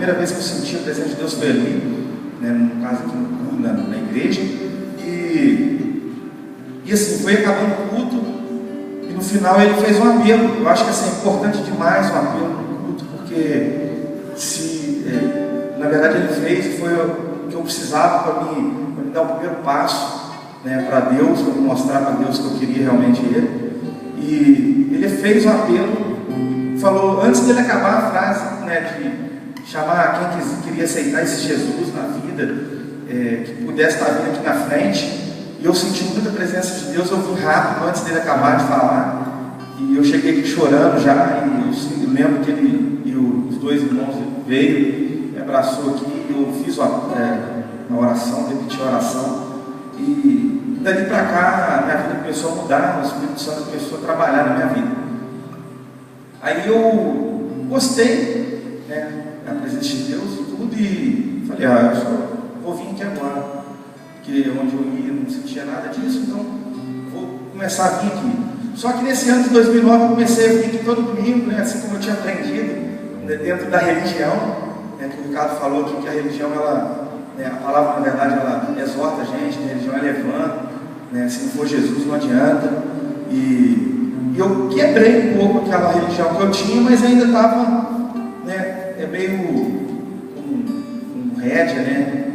primeira vez que eu senti a presença de Deus foi ali, né, no caso aqui na igreja, e assim, foi acabando o culto, e no final ele fez um apelo. Eu acho que assim, é importante demais um apelo no culto, porque na verdade ele fez, foi o que eu precisava para me dar o primeiro passo, né, para Deus, para mostrar para Deus que eu queria realmente Ele. E ele fez um apelo, falou, antes dele acabar a frase, né, de chamar quem queria aceitar esse Jesus na vida, que pudesse estar vindo aqui na frente. E eu senti muita presença de Deus. Eu vim rápido antes dele acabar de falar, e eu cheguei aqui chorando já, e eu lembro que ele e os dois irmãos veio, me abraçou aqui, e eu fiz uma oração, repeti a oração, e dali para cá a minha vida começou a mudar, o Espírito Santo começou a trabalhar na minha vida. Aí eu gostei, né, da presença de Deus e tudo, e falei, eu só vou vir aqui agora, porque onde eu ia não sentia nada disso, então vou começar a vir aqui. Só que nesse ano de 2009 eu comecei a vir aqui todo domingo, né, assim como eu tinha aprendido, né, dentro da religião, né, que o Ricardo falou aqui, que a religião, a palavra, na verdade, ela exorta a gente, a religião ela levanta, né, se não for Jesus não adianta. E eu quebrei um pouco aquela religião que eu tinha, mas ainda estava, né, meio um rédea, né,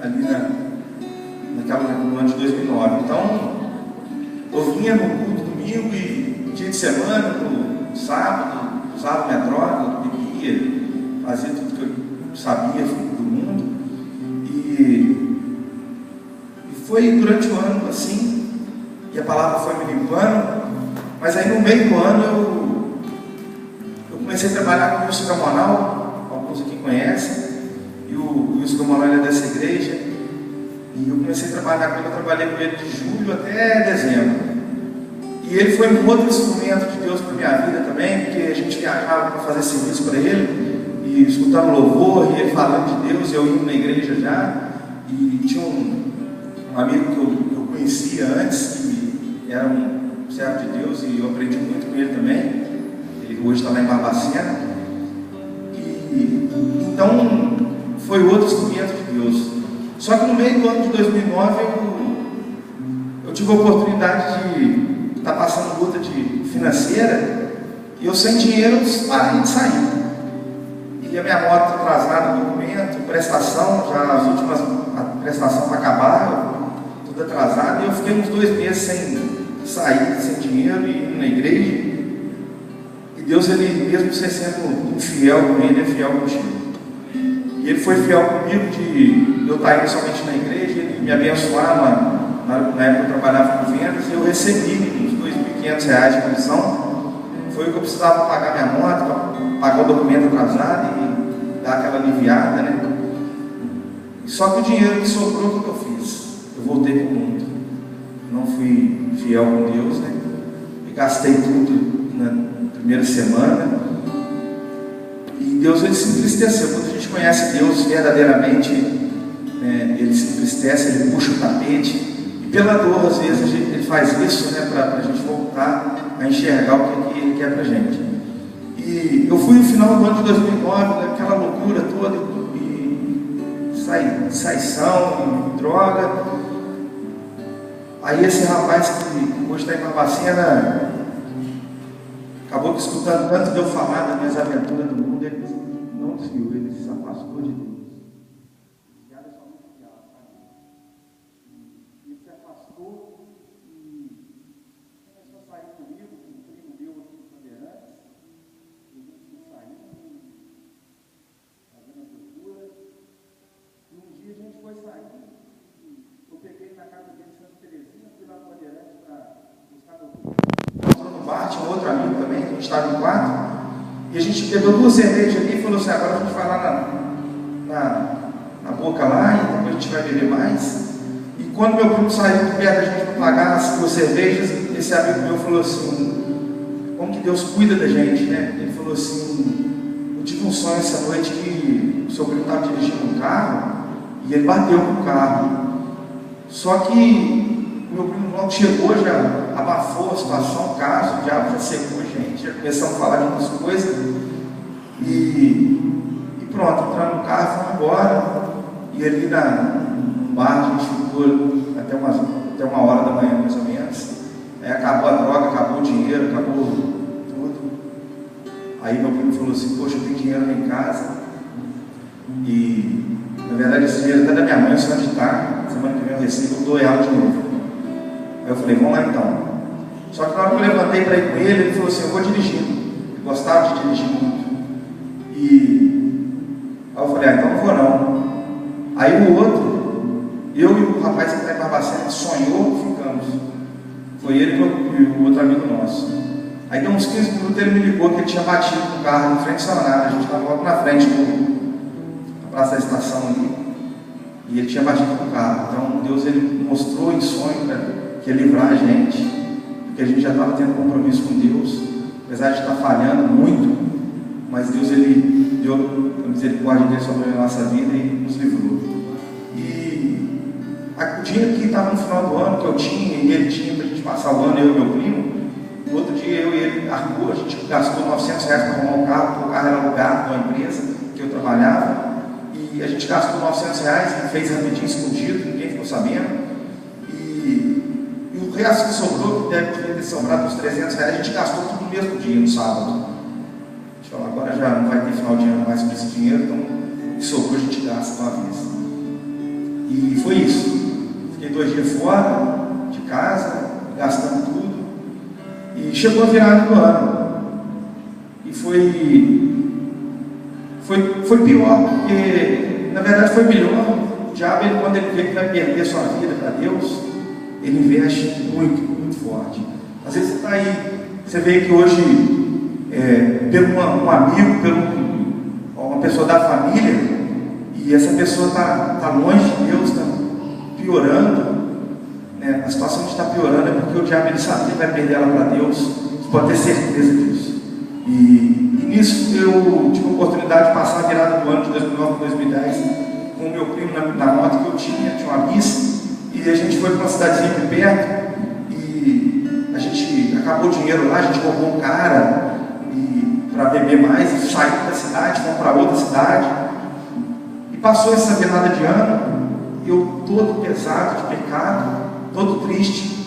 ali no ano de 2009. Então, eu vinha no culto domingo e dia de semana, no sábado, usava minha droga, bebia, fazia tudo que eu sabia do mundo. E foi durante o ano assim, e a palavra foi me limpando. Mas aí no meio do ano eu comecei a trabalhar com o Wilson Gamonal, alguns aqui conhecem, e o Wilson Gamonal é dessa igreja, e eu comecei a trabalhar com ele. Eu trabalhei com ele de julho até dezembro, e ele foi um outro instrumento de Deus para a minha vida também, porque a gente viajava para fazer serviço para ele, e escutando louvor, e ele falando de Deus, e eu indo na igreja já, e tinha um amigo que eu conhecia antes, que era um servo de Deus, e eu aprendi muito com ele também. Ele hoje está lá em Barbacena. Então foi outro instrumento de Deus. Só que no meio do ano de 2009 eu tive a oportunidade de estar passando luta financeira, e eu sem dinheiro parei de sair. E a minha moto atrasada no documento, prestação, já as últimas prestações para acabar, tudo atrasado, e eu fiquei uns 2 meses sem sair, sem dinheiro, e indo na igreja. E Deus, ele, mesmo você sendo infiel com ele, é fiel contigo. E ele foi fiel comigo de eu estar indo somente na igreja, ele me abençoar. Na época eu trabalhava com vendas, e eu recebi uns R$2.500 de comissão. Foi o que eu precisava pagar minha moto, para pagar o documento atrasado e dar aquela aliviada, né? Só que o dinheiro que sobrou, o que eu fiz? Eu voltei para o mundo. Não fui fiel com Deus, né? E gastei tudo na primeira semana. E Deus, ele se entristeceu. Quando a gente conhece Deus verdadeiramente, né, ele se entristece, ele puxa o tapete. E pela dor, às vezes, ele faz isso, né, para a gente voltar a enxergar o que ele quer para a gente. E eu fui no final do ano de 2009, aquela loucura toda, e saição, e droga. Aí esse rapaz que hoje está em Barbacena, acabou que escutando tanto de eu falar das minhas aventuras do mundo, ele não desviou, ele se afastou de Deus. Ele se afastou e começou a sair comigo, com um primo meu aqui em Bandeirantes, e a gente foi saindo, fazendo as loucuras. E um dia a gente foi sair, eu peguei na casa dele em Santa Terezinha, fui lá no Bandeirantes para buscar meu filho. Encontrou no bar, tinha um outro amigo também, que a gente estava em 4, e a gente pegou 2 cervejas ali e falou assim, agora a gente vai lá na boca lá, e depois a gente vai beber mais. E quando meu primo saiu de perto da gente para pagar as 2 cervejas, esse amigo meu falou assim, como que Deus cuida da gente, né? Ele falou assim, eu tive um sonho essa noite que o seu primo estava dirigindo um carro, e ele bateu com o carro. Só que o meu primo logo chegou, já abafou a situação, o caso, o diabo já secou, gente, já começamos a falar de outras coisas. E pronto, entramos embora, e ali no bar a gente ficou até uma hora da manhã, mais ou menos. Aí acabou a droga, acabou o dinheiro, acabou tudo. Aí meu primo falou assim: poxa, eu tenho dinheiro lá em casa, e na verdade esse dinheiro até da minha mãe, eu sei onde está, semana que vem eu recebo, eu dou ela de novo. Aí eu falei: vamos lá então. Só que na hora que eu levantei para ir com ele, ele falou assim: eu vou dirigindo. Ele gostava de dirigir muito. Aí eu falei: então não vou não. Aí o outro, eu e o rapaz que está em Barbacena, sonhou, ficamos. Foi ele e o outro amigo nosso. Aí deu uns 15 minutos, ele me ligou que ele tinha batido com o carro em frente ao Sananário. A gente estava logo na frente da praça da estação ali, e ele tinha batido com o carro. Então Deus, ele mostrou em sonho que ia livrar a gente, porque a gente já estava tendo compromisso com Deus, apesar de estar falhando muito, mas Deus, ele deu a misericórdia dele sobre a nossa vida e nos livrou. E o dinheiro que estava no final do ano, que eu tinha e ele tinha para a gente passar o ano, eu e meu primo, no outro dia eu e ele arcou, a gente gastou R$900 para arrumar o carro, porque o carro era alugado da empresa que eu trabalhava, e a gente gastou R$900 e fez rapidinho escondido, ninguém ficou sabendo. E o resto que sobrou, que deve ter sobrado uns R$300, a gente gastou tudo no mesmo dia, no sábado. A gente falou: agora já não vai ter final de ano mais com esse dinheiro, então o que sobrou a gente gasta uma vez. E foi isso. Fiquei 2 dias fora de casa, gastando tudo. E chegou a virada do ano. E foi pior, porque na verdade foi melhor. O diabo, quando ele vê que vai perder a sua vida para Deus, ele investe muito, muito forte. Às vezes você está aí, você vê que hoje, pelo um amigo, pelo uma pessoa da família, e essa pessoa está longe de Deus, está piorando, né? A situação que está piorando é porque o diabo, ele sabe que ele vai perder ela para Deus, você pode ter certeza disso. E nisso eu tive a oportunidade de passar a virada do ano de 2009 para 2010 com o meu primo na moto que eu tinha uma bis, e a gente foi para uma cidadezinha aqui perto, e a gente acabou o dinheiro lá, a gente roubou um cara para beber mais, e saiu da cidade, fomos para outra cidade, e passou essa virada de ano, eu todo pesado de pecado, todo triste.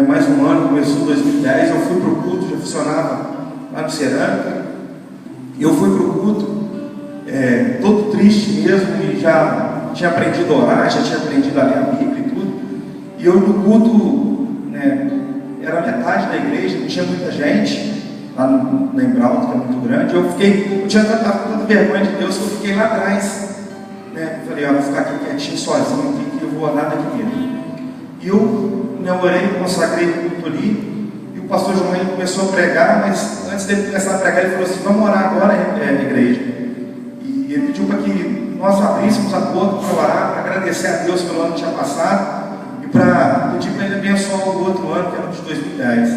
Mais um ano, começou 2010, eu fui para o culto, já funcionava lá no Cerâmica, e eu fui para o culto, todo triste mesmo, e já tinha aprendido a orar, já tinha aprendido a ler a Bíblia e tudo, e eu no culto, era metade da igreja, não tinha muita gente, lá na Embrauto, que é muito grande, eu tinha tanta vergonha de Deus que eu fiquei lá atrás, eu falei: vou ficar aqui quietinho, sozinho, aqui, que eu vou andar daqui mesmo. E eu orei, consagrei tudo ali, e o pastor João, ele começou a pregar, mas antes dele começar a pregar, ele falou assim: vamos orar agora, igreja. E ele pediu para que nós abríssemos a boca para orar, para agradecer a Deus pelo ano que tinha passado, e para pedir para ele abençoar o outro ano, que era o de 2010.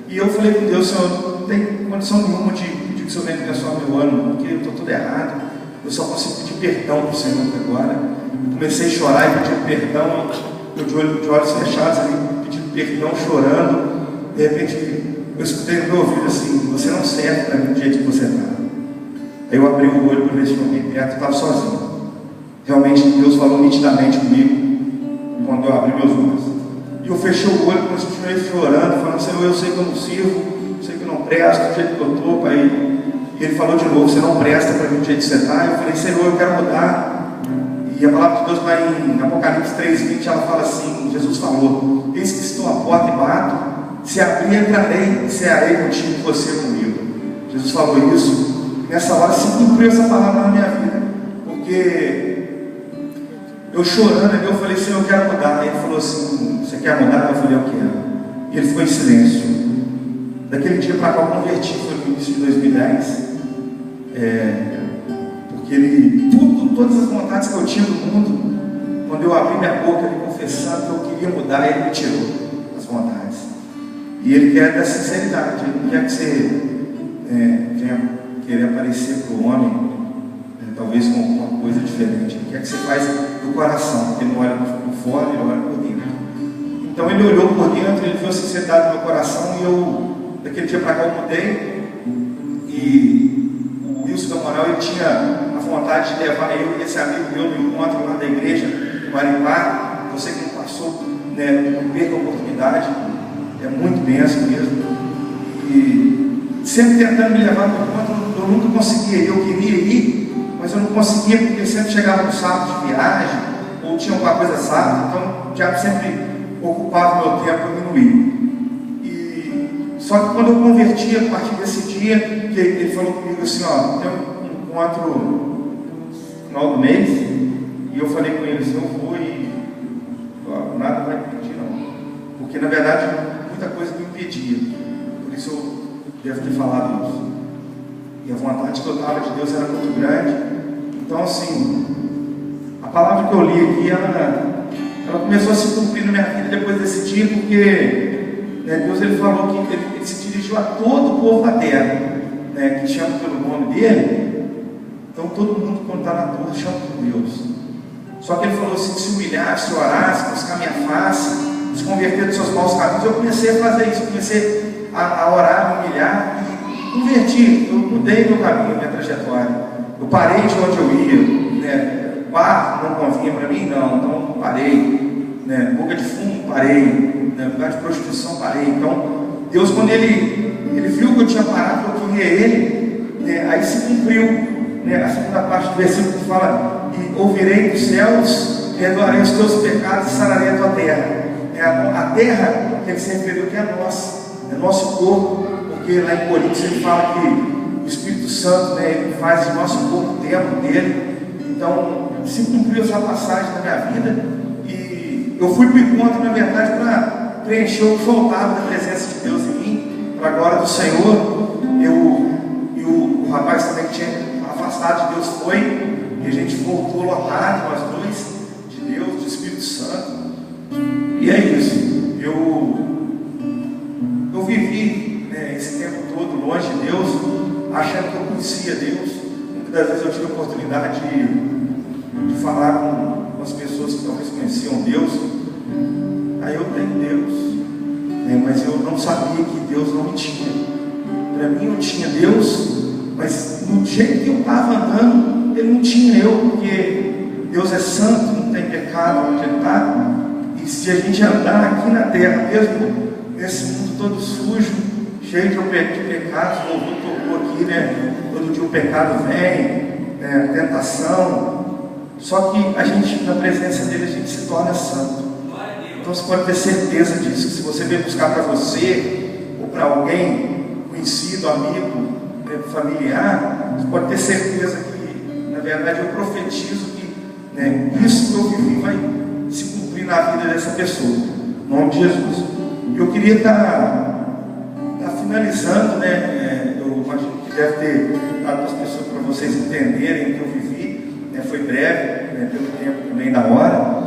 E eu falei com Deus: Senhor, não tem condição nenhuma de pedir que o Senhor venha abençoar o meu ano, porque eu estou tudo errado, eu só consigo pedir perdão para o Senhor agora. Eu comecei a chorar e pedir perdão, eu de olhos fechados ali, pedindo perdão, chorando. De repente eu escutei no meu ouvido assim: você não serve para mim do jeito que você está. Aí eu abri o olho para ver se tinha alguém perto, eu estava sozinho. Realmente Deus falou nitidamente comigo quando eu abri meus olhos. E eu fechei o olho, continuei chorando, falando: Senhor, eu sei que eu não sirvo, eu sei que eu não presto do jeito que eu estou, Pai. E ele falou de novo: você não presta para mim do jeito que você está. Eu falei: Senhor, eu quero mudar. E a palavra de Deus vai em Apocalipse 3:20, ela fala assim: Jesus falou: eis que estou à porta e bato, se abrir entrarei, cearei contigo, você comigo. Jesus falou isso, e nessa hora se cumpriu essa palavra na minha vida, porque eu chorando, eu falei: Senhor, eu quero mudar. Aí ele falou assim: você quer mudar? Eu falei: eu quero. E ele ficou em silêncio. Daquele dia para cá eu converti, foi no início de 2010, porque todas as vontades que eu tinha no mundo, quando eu abri minha boca, ele confessando que eu queria mudar, ele me tirou as vontades. E ele quer da sinceridade, ele não quer que você venha querer aparecer para o homem, talvez com alguma coisa diferente. Ele quer que você faça do coração, porque ele não olha por fora, ele olha por dentro. Então ele olhou por dentro, ele viu a sinceridade do meu coração, e eu, daquele dia para cá, eu mudei. E o Wilson da Moral, ele tinha a vontade de levar eu e esse amigo meu no encontro lá da igreja em Maripá. Você que não passou, né, não perca a oportunidade, é muito bênção mesmo. E sempre tentando me levar para o encontro, eu nunca conseguia ir. Eu queria ir, mas eu não conseguia porque sempre chegava no sábado de viagem, ou tinha alguma coisa sábado, então o diabo sempre ocupava o meu tempo e eu não ia. Só que quando eu converti, a partir desse dia, que ele falou comigo assim, ó, tem um encontro no final do mês, e eu falei com ele assim, eu vou e ó, nada vai impedir não, porque na verdade muita coisa me impedia, por isso eu devo ter falado isso, e a vontade que eu estava de Deus era muito grande. Então assim, a palavra que eu li aqui, ela começou a se cumprir na minha vida depois desse dia, porque Deus ele falou que ele se dirigiu a todo o povo da terra, né, que chama pelo nome dele. Então todo mundo, quando está na dor, chama por Deus. Só que ele falou assim, se humilhar, se orar, se buscar minha face, se converter dos seus maus caminhos. Eu comecei a fazer isso, eu comecei a orar, a humilhar e converti. Eu mudei meu caminho, minha trajetória. Eu parei de onde eu ia, né? Bar não convinha para mim, não, então parei, né? Boca de fumo, parei. Lugar de prostituição, parei. Então, Deus, quando ele viu que eu tinha parado, que eu queria ele, né, aí se cumpriu, né, a segunda parte do versículo que fala: e ouvirei dos céus, perdoarei os teus pecados e sararei a tua terra. A terra que ele se referiu que é nossa, é nosso corpo, porque lá em Coríntios ele fala que o Espírito Santo, né, ele faz o nosso corpo o templo dele. Então, se cumpriu essa passagem na minha vida, e eu fui para o encontro, na verdade, para preencher o que faltava da presença de Deus em mim, para a glória do Senhor. E o rapaz também que tinha afastado de Deus foi, e a gente voltou lotado, nós dois, de Deus, do Espírito Santo. E é isso. Eu vivi, né, esse tempo todo longe de Deus, achando que eu conhecia Deus. Muitas das vezes eu tive a oportunidade de falar com as pessoas que talvez conheciam Deus. Aí eu tenho Deus, né, mas eu não sabia que Deus não me tinha. Para mim eu tinha Deus, mas no jeito que eu estava andando, Ele não tinha eu, porque Deus é santo, não tem pecado onde Ele está. E se a gente andar aqui na terra, mesmo nesse mundo todo sujo, cheio de pecados, o louvor tocou aqui, né? Todo dia o pecado vem, né, a tentação. Só que a gente, na presença dele, a gente se torna santo. Então você pode ter certeza disso, que se você vem buscar para você, ou para alguém conhecido, amigo, familiar, você pode ter certeza que, na verdade, eu profetizo que, né, isso que eu vivi vai se cumprir na vida dessa pessoa, em nome de Jesus. Eu queria estar finalizando, né, eu imagino que deve ter dado para as pessoas, para vocês entenderem o que eu vivi, né, foi breve, né, pelo tempo também da hora.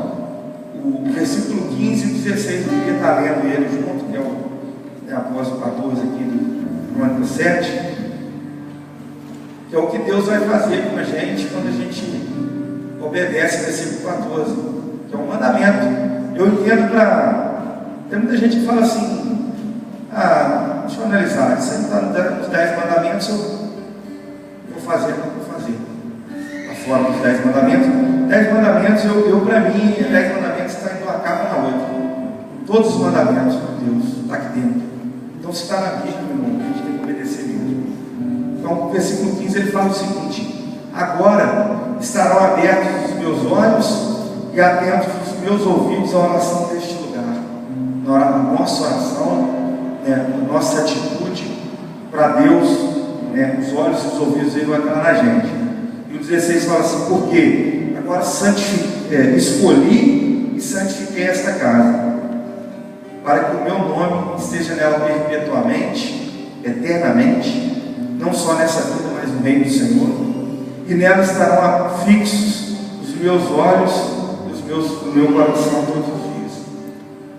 O versículo 15 e 16, eu queria estar lendo ele junto, que é após o 14 aqui do Crônicas 7, que é o que Deus vai fazer com a gente quando a gente obedece o versículo 14, que é um mandamento. Eu entendo tem muita gente que fala assim, deixa eu analisar, isso aí está nos 10 mandamentos, eu vou fazer, não vou fazer. A forma dos 10 mandamentos. 10 mandamentos, para mim, 10 mandamentos está indo uma capa na outra. Todos os mandamentos de Deus estão aqui dentro. Então, se está na Bíblia, meu irmão, a gente tem que obedecer mesmo. Então, o versículo 15 ele fala o seguinte: agora estarão abertos os meus olhos e atentos os meus ouvidos à oração deste lugar. Na nossa oração, né, na nossa atitude para Deus, né, os olhos e os ouvidos dele vão entrar na gente. E o 16 fala assim: porque agora escolhi e santifiquei esta casa, para que o meu nome esteja nela perpetuamente, eternamente, não só nessa vida, mas no reino do Senhor. E nela estarão fixos os meus olhos e o meu coração todos os dias.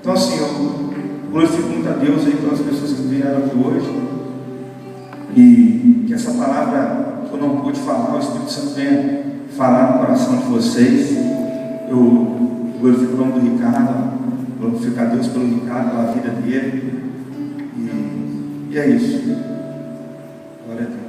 Então assim, eu glorifico muito a Deus aí pelas pessoas que vieram aqui hoje, e que essa palavra que eu não pude falar, o Espírito Santo venha falar no coração de vocês. Eu glorifico o nome do Ricardo, glorifico a Deus pelo Ricardo, pela vida dele, e é isso. Glória a Deus.